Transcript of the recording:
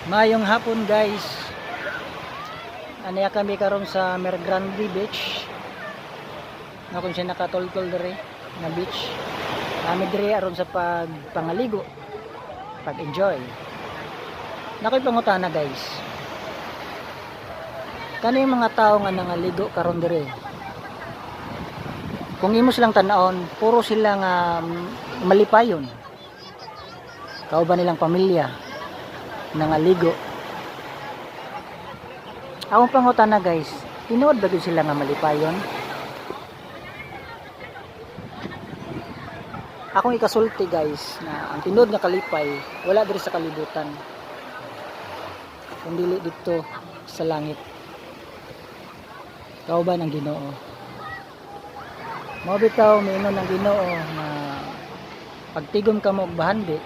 Mayong hapon guys. Aniya kami karon sa Mergrande Beach. Na kung siya nakatultol dere na beach. Kami dere aron sa pagpangaligo, pag-enjoy. Nakoy pangutana guys. Kani yung mga tao nga nangaligo karon dere. Kung imo silang tan-aon, puro sila nga malipayon. Kauban nilang pamilya nangaligo. Akong pangutana guys, tinuod ba gyud sila nga malipayon? Akong ikasulti guys na ang tinuod nga kalipay wala diri sa kalibutan, kundi dito sa langit. Kauban ang Ginoo. Mao bitaw miingon ang Ginoo na pagtigom ka mo og bahandi,